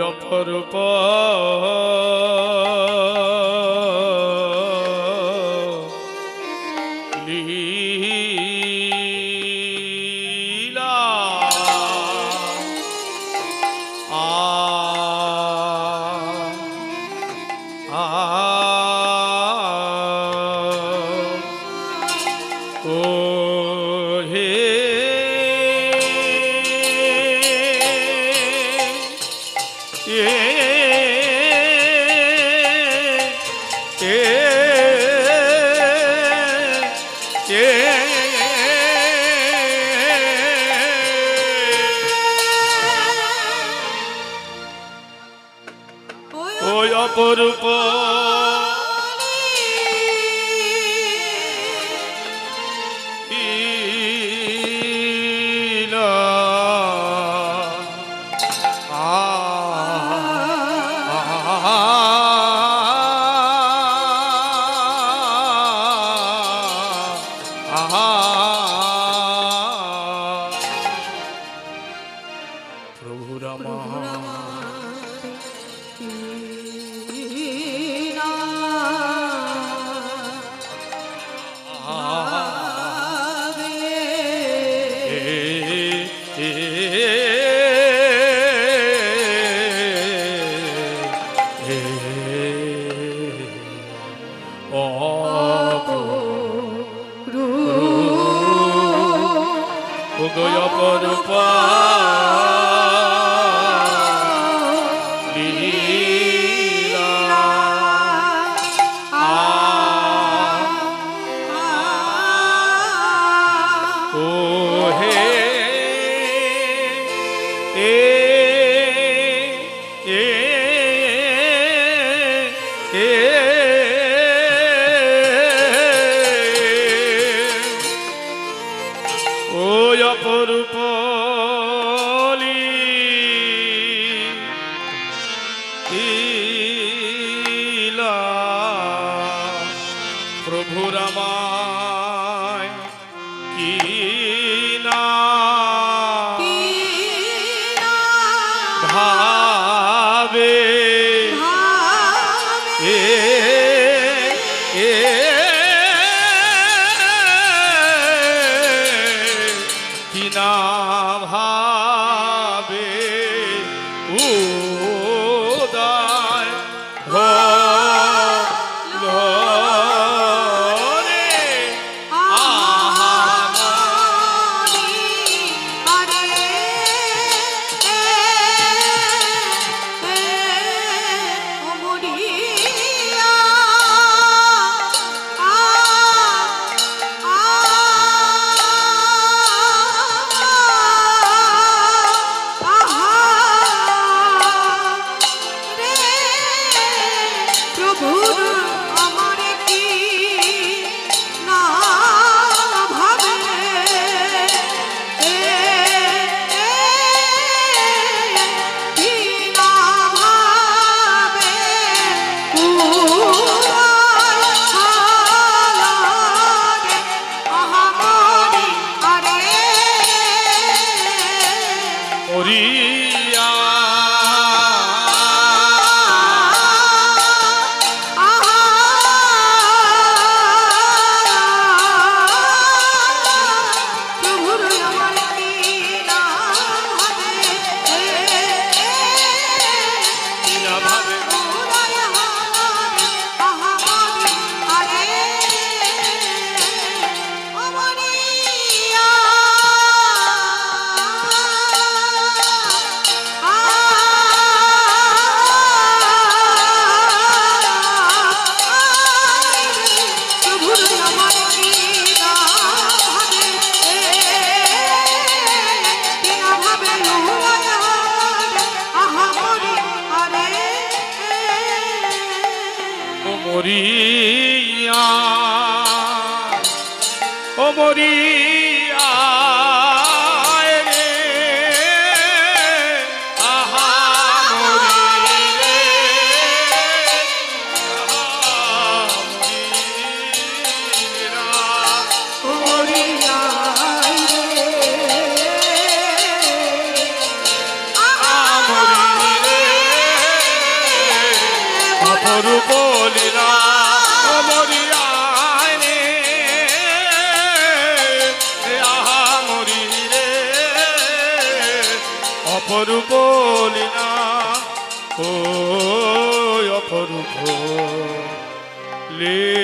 অপরূপ লীলা ও হে ওই অপরূপ প্রভু রামা অপরূপা ওই অপরূপ লীলা প্রভু রামায় কি না ভাবে কি না ভাবে উদয় মরিয়া ও মরিয়া রে আহা মরি রে অপরূপ লীলা ও অপরূপ লীলা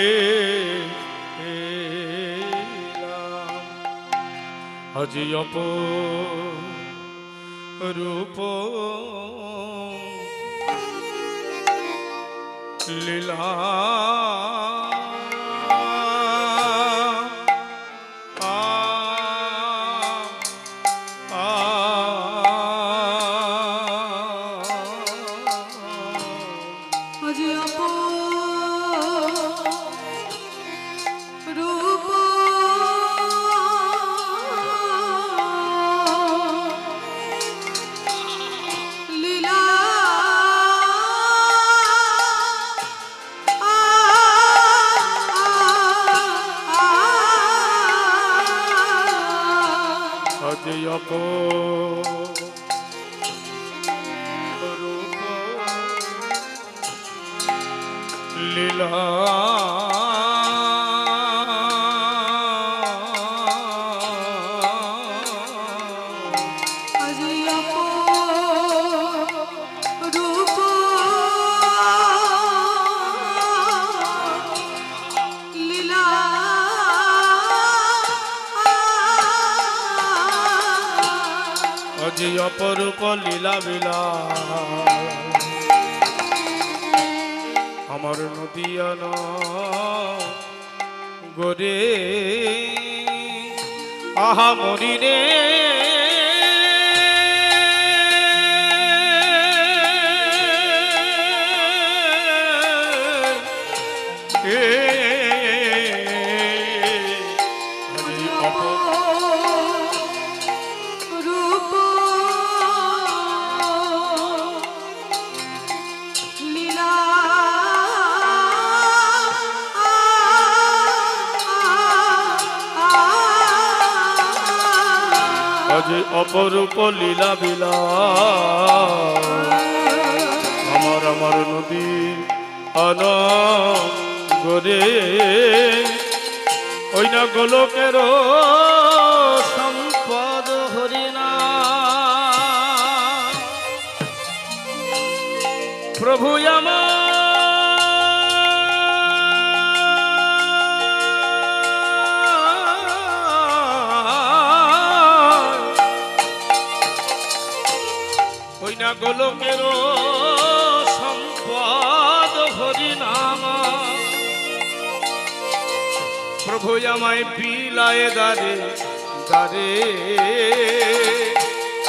আজি অপরূপ লীলা লীলা আজি অপরূপ লীলা বিলা আমার নদিয়ান গোরে আহা মরিরে আজি অপরূপ লীলা বিলা আমার আমার নদী আন গরে ওই না গোলকের সম্পদ হরিনা প্রভু আমার গোলকের সম্পদ হরিনাম প্রভু আমায় বিলায় দারে দারে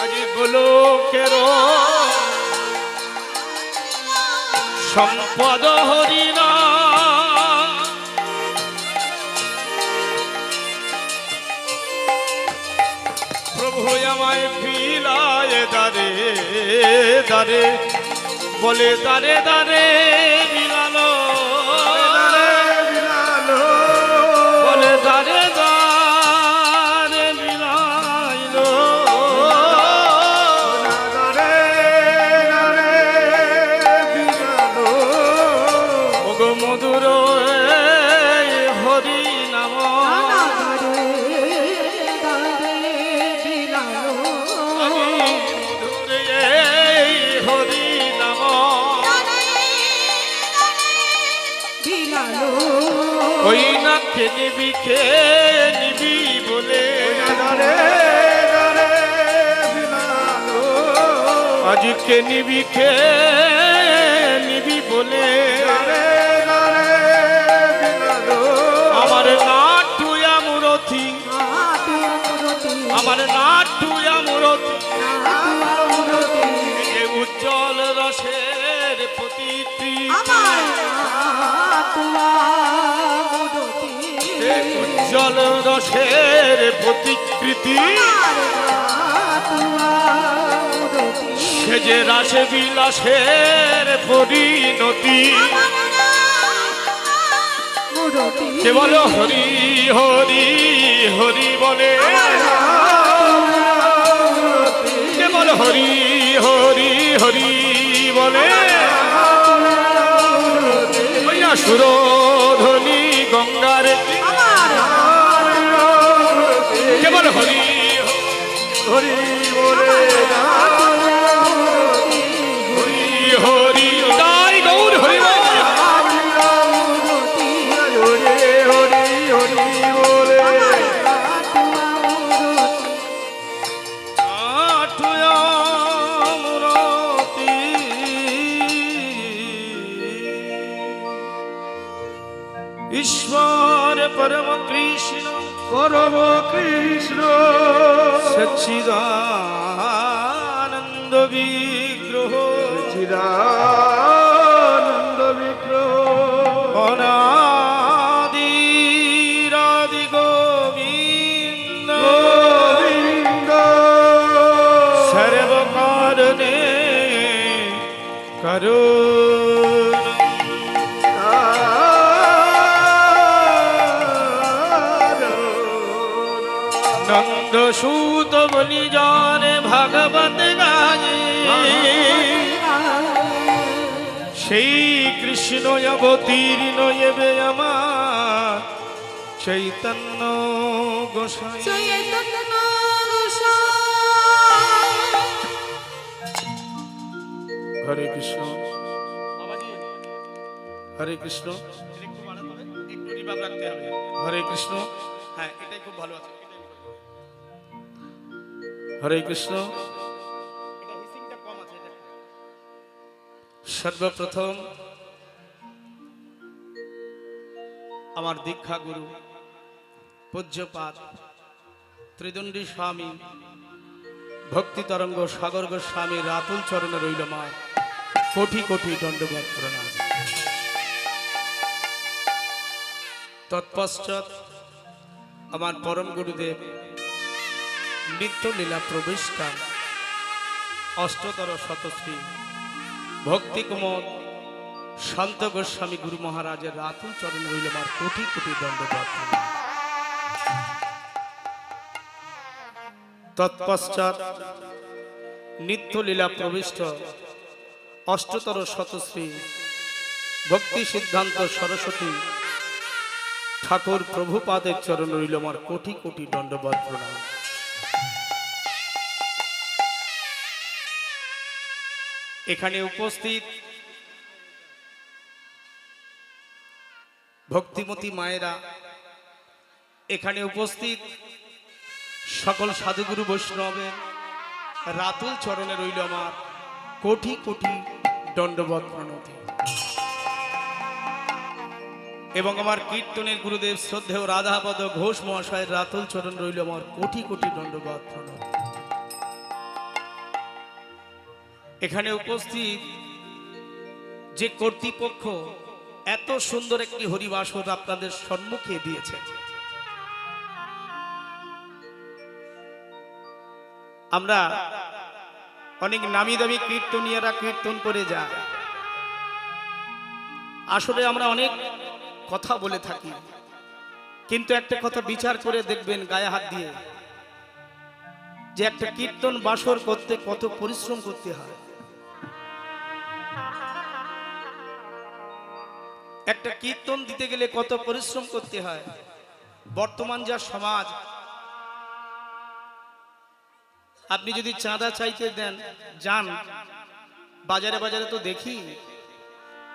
আজ গোলকের সম্পদ হরিনাম প্রভু আমায় বিলায় দারে দারে বলে দারে দারে বিলালো বলে দারে দারে বিলাইলো ওগো মধুর হরি নাম ওই না কে নিবি বলে আজ কে নিবি বলে আমার নাটুয়া মুরথি আমার নাটুয়া মুরথি উজ্জ্বল রসের প্রতিকৃতি উজ্জ্বল রসের প্রতিকৃতি সে যে রাসে বিলাসের পরিণতি কে বলো হরি হরি হরি বলে কে বলো হরি হরি হরি বলে সুরধ্বনি গঙ্গার কেবল হরি হরি বলে ঈশ্বর পরম কৃষ্ণ পরম কৃষ্ণ সচ্চিদানন্দ বিগ্রহ চিদানন্দ বিগ্রহ অনাদিরাদি গোবিন্দ গোবিন্দ সর্বকারণে করুণ নন্দ সুত বলি জানে ভাগবত গায়ে সেই কৃষ্ণ অবতীর্ণ এবে আমার চৈতন্য গোসাই হরে কৃষ্ণ হরে কৃষ্ণ হরে কৃষ্ণ হ্যাঁ এটাই খুব ভালো আছে হরে কৃষ্ণ সর্বপ্রথম আমার দীক্ষা গুরু পূজ্যপাদ ত্রিদণ্ডী স্বামী ভক্তি তরঙ্গ সাগর গোস্বামী রাতুল চরণে রইল মা কোটি কোটি দণ্ডবত প্রণাম। তৎপশ্চাৎ আমার পরম গুরুদেব নিত্য লীলা প্রবেশকা অষ্টতর শতশ্রী ভক্তি কুমদ শান্ত গোস্বামী গুরু মহারাজের রাতুল চরণ রইল আমার কোটি কোটি দণ্ডবত প্রণাম। তৎপশ্চাৎ নিত্য লীলা প্রবিষ্ট অষ্টতর শতশ্রী ভক্তি সিদ্ধান্ত সরস্বতী ঠাকুর প্রভুপাদের চরণ রইল আমার কোটি কোটি দণ্ডবত প্রণাম। এখানে উপস্থিত ভক্তিমতী মায়েরা, এখানে উপস্থিত সকল সাধুগুরু বৈষ্ণবের রাতুল চরণে রইল আমার কোটি কোটি দণ্ডবত প্রণতি এবং আমার কীর্তনের গুরুদেব শ্রদ্ধেয় রাধাপদ ঘোষ মহাশয়ের রাতুল চরণ রইল আমার কোটি কোটি দণ্ডবত প্রণতি। এখানে উপস্থিত যে কর্তৃপক্ষ এত সুন্দর একটি হরিবাসর আপনাদের সম্মুখে দিয়েছে, আমরা অনেক নামি দামি কীর্তনীয়রা কীর্তন করে যায়, আসলে আমরা অনেক কথা বলে থাকি, কিন্তু একটা কথা বিচার করে দেখবেন গায়ে হাত দিয়ে যে একটা কীর্তন বাসর করতে কত পরিশ্রম করতে হয়। একটা কীর্তন দিতে গেলে কত পরিশ্রম করতে হয়। বর্তমান যা সমাজ, আপনি যদি চাঁদা চাইতে দেন যান বাজারে বাজারে তো দেখি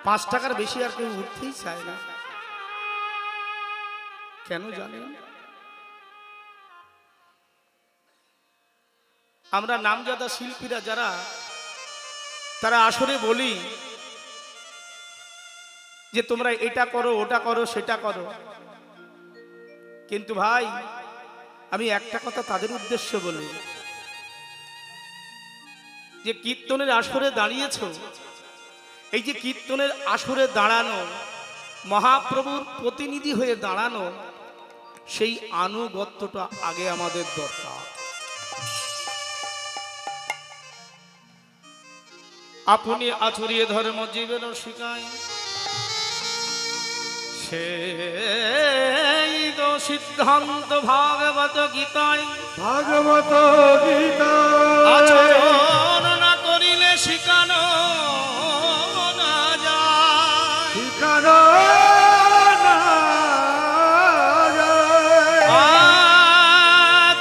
5 টাকার বেশি আর কেউ উঠতেই চায় না। কেন জানেন? আমরা নামজাদা শিল্পীরা যারা, তারা আসরে বলি যে তোমরা এটা করো, ওটা করো, সেটা করো, কিন্তু ভাই আমি একটা কথা তাদের উদ্দেশ্যে বলি যে কীর্তনের আসরে দাঁড়িয়েছ, এই যে কীর্তনের আসরে দাঁড়ানো, মহাপ্রভুর প্রতিনিধি হয়ে দাঁড়ানো, সেই আনুগত্যটা আগে আমাদের দরকার। আপনি আছড়িয়ে ধর্ম জীবন শিখায়, সেই তো সিদ্ধান্ত ভাগবত গীতায়, ভাগবত গীতা আচরণ না করিলে শিখানো না যায়, শিখানো না যায়।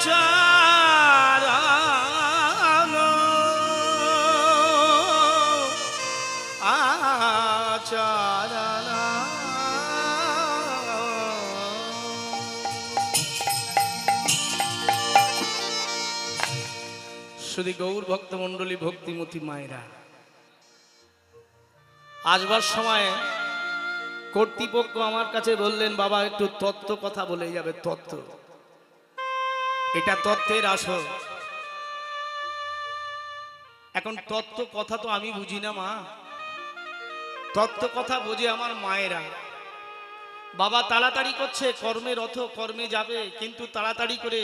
আচরণ শুধু গৌর ভক্ত মন্ডলী ভক্তিমতী মায়েরা, আসবার সময় কর্তৃপক্ষ আমার কাছে বললেন, বাবা একটু তত্ত্ব কথা বলে যাবে। তত্ত্ব, এটা তত্ত্বের আসর। এখন তত্ত্ব কথা তো আমি বুঝি না মা, তত্ত্ব কথা বোঝে আমার মায়েরা। বাবা তাড়াতাড়ি করছে, কর্মের রথ কর্মে যাবে, কিন্তু তাড়াতাড়ি করে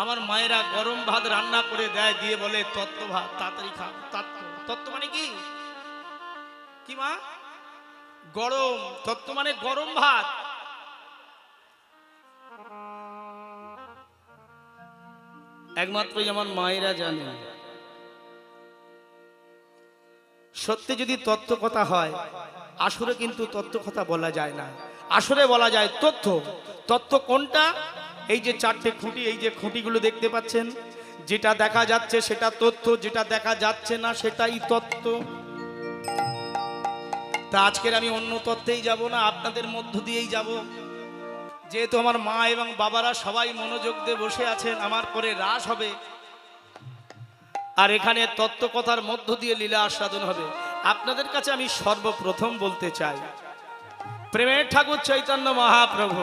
আমার মায়েরা গরম ভাত রান্না করে দেয়, দিয়ে বলে তত্ত্ব ভাত তাড়াতাড়ি খা। তত্ত্ব, তত্ত্ব মানে কি? কি মা? গরম। তত্ত্ব মানে গরম ভাত। একমাত্রই আমার মায়েরা জানে। সত্যি যদি তত্ত্ব কথা হয়, আসরে কিন্তু তত্ত্ব কথা বলা যায় না, আসরে বলা যায় তথ্য। তথ্য কোনটা? এই যে চারটে খুঁটি, এই যে খুঁটিগুলো দেখতে পাচ্ছেন, যেটা দেখা যাচ্ছে সেটা তথ্য, যেটা দেখা যাচ্ছে না সেটাই তত্ত্ব। তা আজকের আমি অন্য তত্ত্বেই যাব না, আপনাদের মধ্য দিয়েই যাব। যেহেতু আমার মা এবং বাবারা সবাই মনোযোগ দিয়ে বসে আছেন, আমার পরে রাস হবে, আর এখানে তত্ত্ব কথার মধ্য দিয়ে লীলা আস্বাদন হবে। আপনাদের কাছে আমি সর্বপ্রথম বলতে চাই, প্রেমের ঠাকুর চৈতন্য মহাপ্রভু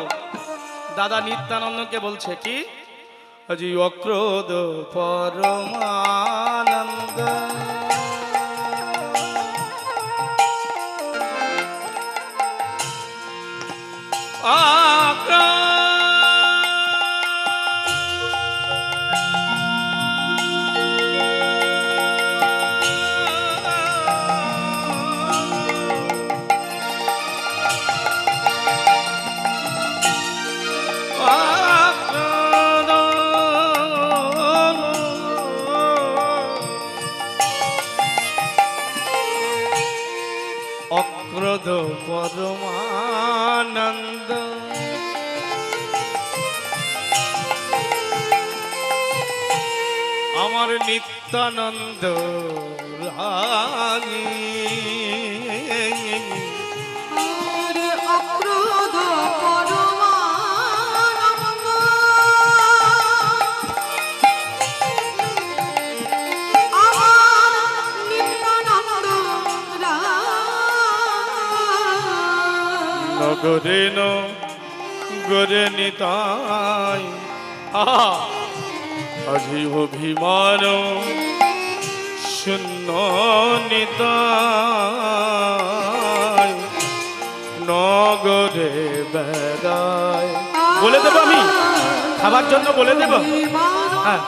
দাদা নিত্যানন্দকে বলছে কি, আজি অক্রোধ পরমানন্দ অক্রোধ পরমানন্দ আমার নিত্যানন্দ রানী। অক্রোধ পরমানন্দ আমার নিত্যানন্দ নগরে নগরে নিতাই আজি অভিমান শূন্য নিতাই নগরে বেড়ায়। বলে দেবো আমি খাবার জন্য, বলে দেবো। হ্যাঁ,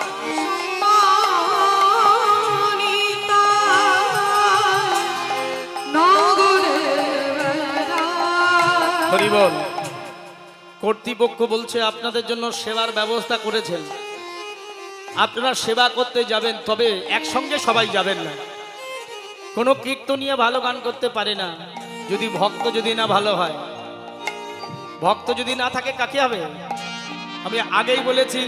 হরি বল। কর্তৃপক্ষ বলছে আপনাদের জন্য সেবার ব্যবস্থা করেছেন, আপনারা সেবা করতে যাবেন, তবে একসঙ্গে সবাই যাবেন না। কোনো কীর্তনীয় ভালো গান করতে পারে না যদি ভক্ত যদি না ভালো হয়। ভক্ত যদি না থাকে কাকে হবে? আমি আগেই বলেছি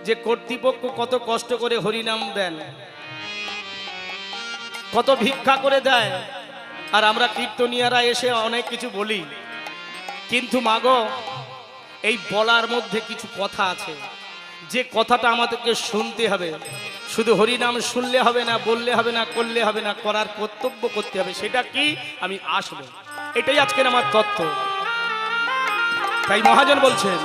যে কর্তৃপক্ষ কত কষ্ট করে হরিনাম দেন, কত ভিক্ষা করে দেয়, আর আমরা কীর্তনীয়রা এসে অনেক কিছু বলি। কিন্তু মাগো, এই বলার মধ্যে কিছু কথা আছে, যে কথাটা আমাদেরকে শুনতে হবে। শুধু হরিনাম শুনলে হবে না, বললে হবে না, করলে হবে না, করার কর্তব্য করতে হবে। সেটা কি? আমি আসবো, এটাই আজকের আমার তত্ত্ব। তাই মহাজন বলছেন,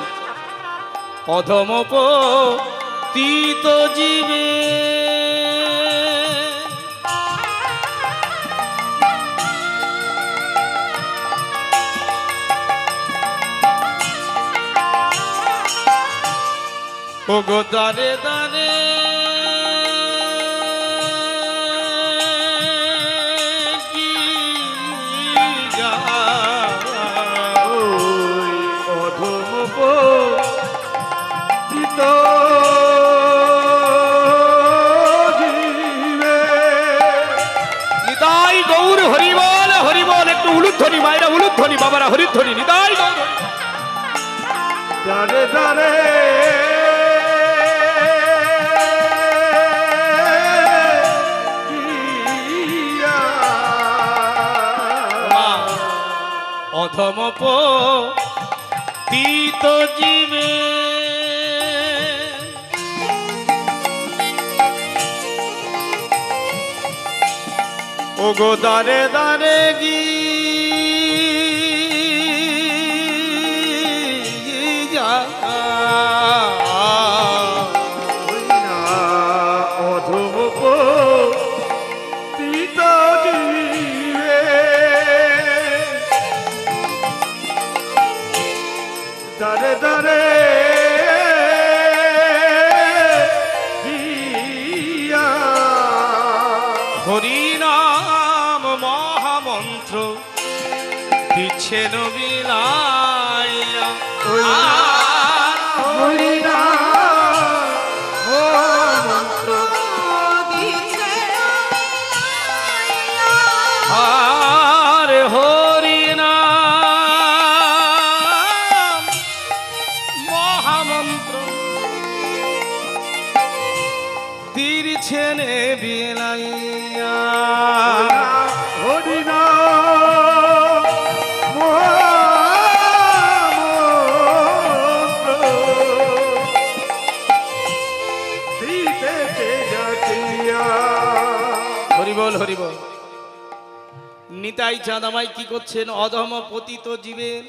অধম পতিত জীবে ও গো দারে দারে কি অধম পতিত জীবে। নিতাই গৌর হরিবল হরিবল। একটু উলুধ্বনি মায়েরা, উলুধ্বনি বাবারা, হরিধ্বনি। নিতাই গৌর দারে দারে অধম পতিত জীবে ও গো দারে দারে গিয়া দারে দারে দিয়া হরিনাম মহামন্ত্র দিচ্ছেন বিলাইয়া ওই হরিনাম মহামন্ত্র আর হরিনাম মহামন্ত্র দিচ্ছেন বিলাইয়া হরিনাম মহামন্ত্র দিতেছে জাতিয়া। হরিবল হরিবল। নিতাই চাঁদামাই কি করছেন? অধম পতিত জীবের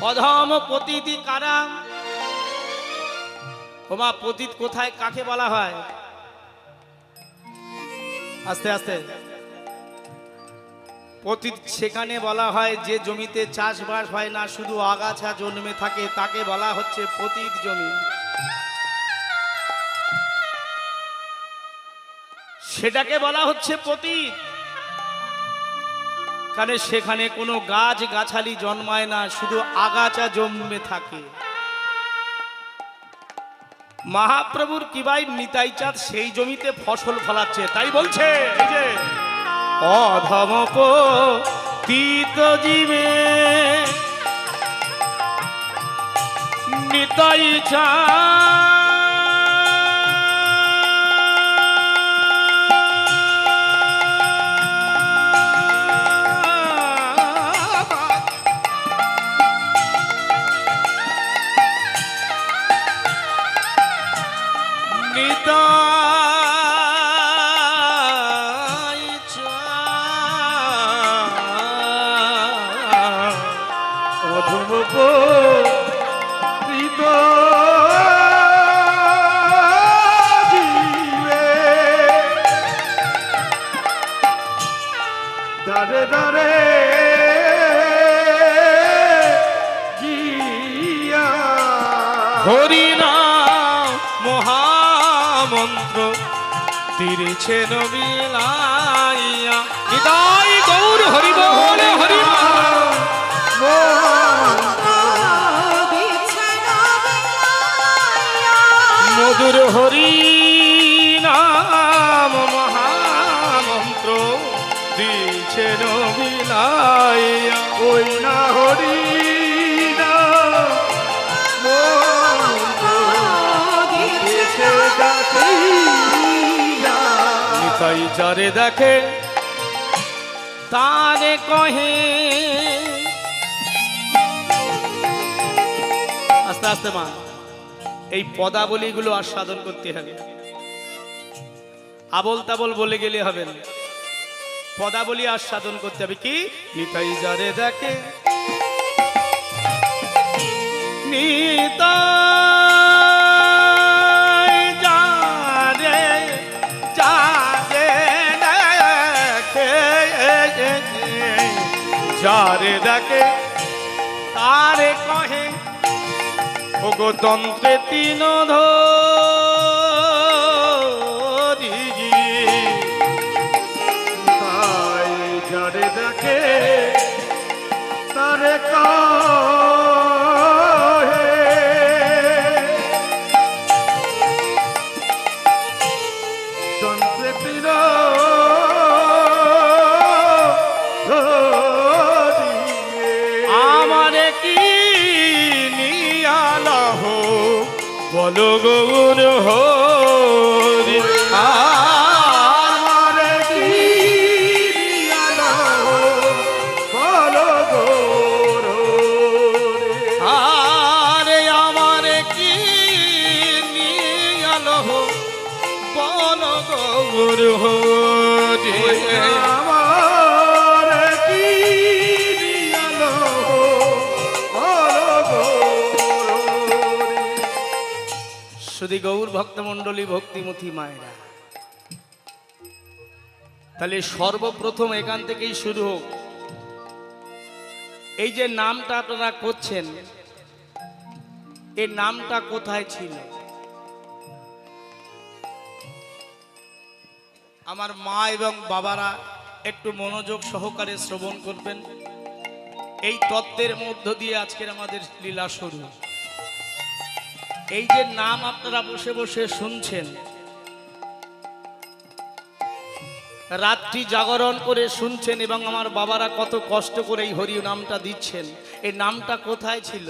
অধম পতিতি কারা? ওমা পতিত কোথায় কাকে বলা হয়? আস্তে আস্তে। পতিত সেখানে বলা হয় যে জমিতে চাষবাস হয় না, শুধু আগাছা জন্মে থাকে, তাকে বলা হচ্ছে পতিত জমি। সেটাকে বলা হচ্ছে পতিত, কারণ সেখানে কোনো গাছ গাছালি জন্মায় না, শুধু আগাছা জন্মে থাকে। মহাপ্রভুর কিবাই নিতাই চাঁদ সেই জমিতে ফসল ফলাচ্ছে, তাই বলছে এই যে অধম পতিত জীবে নিতাই চাঁদ অধম পতিত জীবে দারে দারে জিয়া হরিনাম মহামন্ত্র দিচ্ছেন বিলাইয়া। নিতাই গৌর হরি বল হরি মধুর হরি নাম মহামন্ত্র দিচ্ছেন বিলাইয়া। ওই না হরি না নিতাই যারে দেখে তারে কহে। আস্তে আস্তে মা, এই পদাবলীগুলো আস্বাদন করতে হবে, আবল তাবল বলে গেলে হবে না, পদাবলী আস্বাদন করতে হবে। কি? নিতাই যারে দেখে নিতাই যারে যারে দেখে যারে দেখে তারে কহে ওগো তন্ত্রে তিন ধরি তাই যারে দেখে তারে কহে তন্ত্রে তীর ধরিয়ে আমারে কি নিয়ালহ বল গৌর হরি। আমারে কি নিয়ালো বলো গৌর রে। আরে আমারে কি নিয়ালহ বল গৌর হরি। আমারে কি নিয়ালো বলো গৌর রে। শুধু গৌর ভক্তমণ্ডলী ভক্তিমতী মায়েরা, তাহলে সর্বপ্রথম এখান থেকেই শুরু হোক। এই যে নামটা আপনারা করছেন, এই নামটা কোথায় ছিল? আমার মা এবং বাবারা একটু মনোযোগ সহকারে শ্রবণ করবেন। এই তত্ত্বের মধ্য দিয়ে আজকের আমাদের লীলা শুরু। এই যে নাম আপনারা বসে বসে শুনছেন, রাত্রি জাগরণ করে শুনছেন এবং আমার বাবারা কত কষ্ট করে এই হরি নামটা দিচ্ছেন, এই নামটা কোথায় ছিল?